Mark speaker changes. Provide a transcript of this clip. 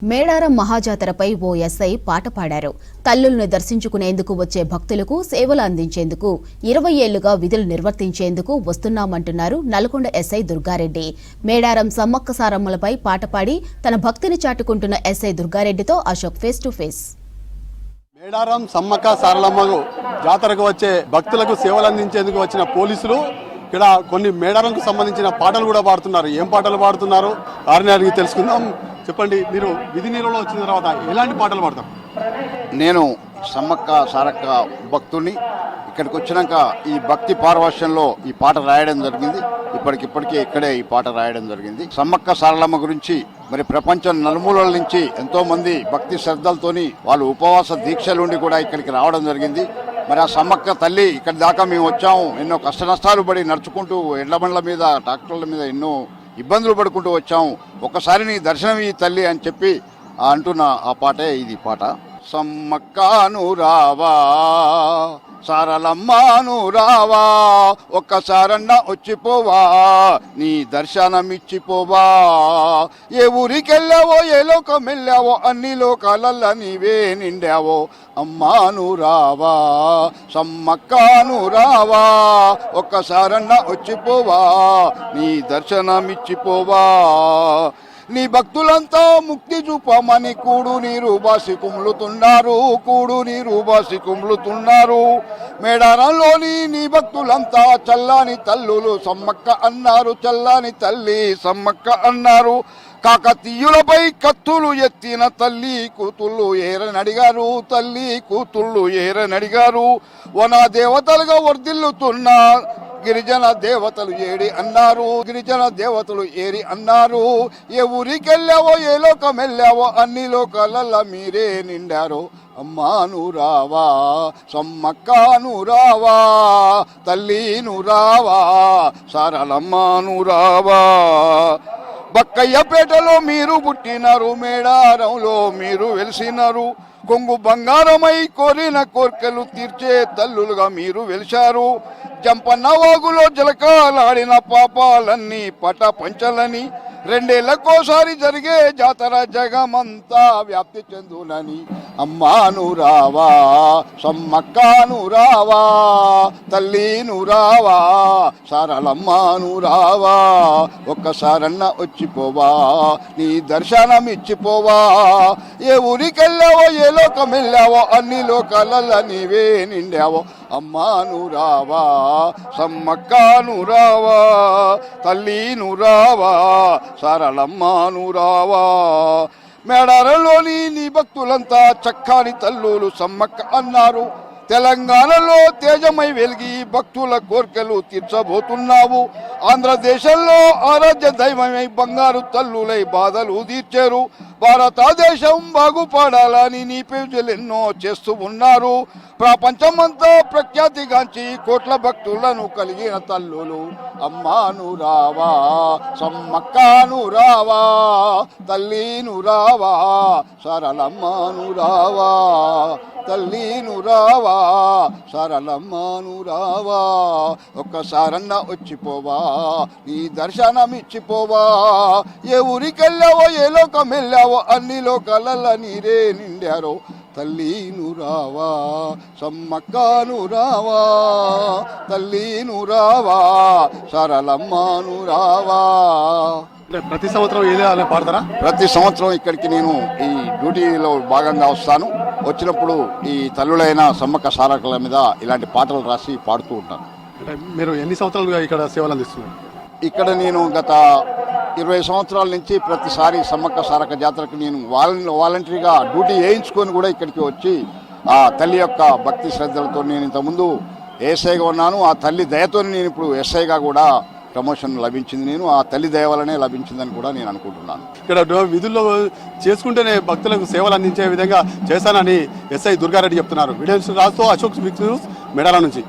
Speaker 1: మేడారం మహాజాతరపై ఓ SI పాట పాడారు. తల్లులను దర్శించుకునేందుకు వచ్చే భక్తులకు సేవలు అందించేందుకు 20 ఏళ్లుగా విధులు నిర్వర్తించేందుకు వస్తున్నామంటున్నారు నల్గొండ ఎస్ఐ దుర్గారెడ్డి. మేడారం సమ్మక్క సారమ్మలపై పాట పాడి తన భక్తిని చాటుకుంటున్న ఎస్ఐ దుర్గారెడ్డితో Ashok face to face.
Speaker 2: Medaram Sammakka Saralamma జాతరకు వచ్చే భక్తులకు సేవలు అందించేందుకు వచ్చిన పోలీసులు ఇక్కడ కొన్ని మేడారంకు సంబంధించిన పాటలు కూడా పాడుతున్నారు. ఏం పాటలు పాడుతున్నారు వారిని అడిగి తెలుసుకుందాం. చెప్పండి, మీరు విధి నిర్వహణలో వచ్చిన తర్వాత ఎలాంటి పాటలు పాడతారు?
Speaker 3: నేను సమ్మక్క సారక్క భక్తుని ఇక్కడికి వచ్చినాక ఈ భక్తి పారవశ్యంలో ఈ పాట రాయడం జరిగింది. ఇప్పటికిప్పటికే ఇక్కడే ఈ పాట రాయడం జరిగింది. సమ్మక్క సారలమ్మ గురించి మరి ప్రపంచం నలుమూలల నుంచి ఎంతో మంది భక్తి శ్రద్ధలతోని వాళ్ళు ఉపవాస దీక్షలుండి కూడా ఇక్కడికి రావడం జరిగింది. మరి ఆ సమ్మక్క తల్లి ఇక్కడి దాకా మేము వచ్చాము. ఎన్నో కష్ట నష్టాలు పడి నడుచుకుంటూ ఎడ్ల బండ్ల మీద ట్రాక్టర్ల మీద ఎన్నో ఇబ్బందులు పడుకుంటూ వచ్చాము. ఒక్కసారి నీ దర్శనం ఈ తల్లి అని చెప్పి అంటున్న ఆ పాటే ఇది పాట. సమ్మక్కను రావా సారలమ్మను రావా, ఒక్కసారన్నా వచ్చిపోవా, నీ దర్శనమిచ్చిపోవా. ఏ ఊరికెళ్ళావో ఏ లోకం వెళ్ళావో అన్ని లోకాలల్లా నీవే నిండావో. అమ్మాను రావా సమ్మక్కను రావా, ఒక్కసారన్నా వచ్చిపోవా, నీ దర్శనమిచ్చిపోవా. నీ భక్తులంతా ముక్తి చూపమని కూడు నీరు బాసి కుమ్లుతున్నారు, కూడు నీరు బాసి కుమ్లుతున్నారు. మేడారంలోని నీ భక్తులంతా చల్లాని తల్లులు సమ్మక్క అన్నారు, చల్లాని తల్లి సమ్మక్క అన్నారు. కాకతీయులపై కత్తులు ఎత్తిన తల్లి కూతుళ్ళు ఏరనడిగారు, తల్లి కూతుళ్ళు ఏరనడిగారు. వన దేవతలుగా వర్ధిల్లుతున్న గిరిజన దేవతలు ఏడి అన్నారు, గిరిజన దేవతలు ఏరి అన్నారు. ఏ ఊరికెళ్ళావో ఏ లోకం వెళ్ళావో అన్ని లోకాలల్లా మీరే నిండారో. అమ్మాను రావా సమ్మక్కను రావా, తల్లిను రావా సారలమ్మను రావా. బక్కయ్యపేటలో మీరు పుట్టినారు, మేడారంలో మీరు వెలిసినారు. కొంగు బంగారమై కోరిన కోర్కెలు తీర్చే తల్లులుగా మీరు వెలిశారు. జంపన్న వాగులో జలకాలాడిన పాపాలన్నీ పట పంచలని, రెండేళ్లకోసారి జరిగే జాతర జగమంతా వ్యాప్తి చెందునని. అమ్మాను రావా సమ్మక్కను రావా, తల్లిను రావా సారలమ్మను రావా, ఒక్కసారన్నా వచ్చిపోవా, నీ దర్శనం ఇచ్చిపోవా. ఏ ఊరికెళ్ళావో ఏ లోకం వెళ్ళావో అన్ని లోకాలల్లా నీవే నిండావో. అమ్మాను రావా సమ్మక్కను రావా, తల్లిను రావా సారలమ్మను రావా. మేడారంలోని నీ భక్తులంతా చక్కని తల్లులు సమ్మక్క అన్నారు. తెలంగాణలో తేజమై వెలిగి భక్తుల కోర్కెలు తీర్చబోతున్నావు. ఆంధ్రదేశంలో ఆరాధ్య దైవమై బంగారు తల్లులై బాధలు తీర్చారు. భారతదేశం బాగుపడాలని నీ పూజలు ఎన్నో చేస్తూ ఉన్నారు. ప్రపంచమంతా ప్రఖ్యాతిగాంచి కోట్ల భక్తులను కలిగిన తల్లులు. అమ్మాను రావా సమ్మక్కను రావా, తల్లిను రావా సారలమ్మను రావా, తల్లిను రావా సారలమ్మను రావా. ఒక్కసారన్నా వచ్చిపోవా, నీ దర్శనం ఇచ్చిపోవా. ఏ ఊరికెళ్ళావో ఏ లోకం వెళ్ళావో అన్ని లోకాలల్లా నీరే నిండారో. తల్లిను రావా సమ్మక్కను రావా, తల్లిను రావా సారలమ్మను రావా.
Speaker 2: ప్రతి సంవత్సరం ఏదో పాడతారా?
Speaker 3: ప్రతి సంవత్సరం ఇక్కడికి నేను ఈ డ్యూటీలో భాగంగా వస్తాను. వచ్చినప్పుడు ఈ తల్లులైన సమ్మక్క సారక్కల మీద ఇలాంటి పాటలు రాసి పాడుతూ ఉంటాను.
Speaker 2: అంటే మీరు ఎన్ని సంవత్సరాలుగా ఇక్కడ సేవలు అందిస్తున్నారు?
Speaker 3: ఇక్కడ నేను గత 20 సంవత్సరాల నుంచి ప్రతిసారి సమ్మక్క సారక్క జాతరకు నేను వాలంటరీగా డ్యూటీ వేయించుకొని కూడా ఇక్కడికి వచ్చి ఆ తల్లి యొక్క భక్తి శ్రద్ధలతో నేను ఇంతకుముందు ఎస్ఐగా ఉన్నాను. ఆ తల్లి దయతో నేను ఇప్పుడు ఎస్ఐగా కూడా ప్రమోషన్ లభించింది. నేను ఆ తల్లి దయ వల్లనే లభించిందని కూడా నేను అనుకుంటున్నాను.
Speaker 2: ఇక్కడ విధుల్లో చేసుకుంటేనే భక్తులకు సేవలు అందించే విధంగా చేశానని ఎస్ఐ దుర్గారెడ్డి చెప్తున్నారు. వీడియో రాస్తూ అశోక్ మేడారం నుంచి.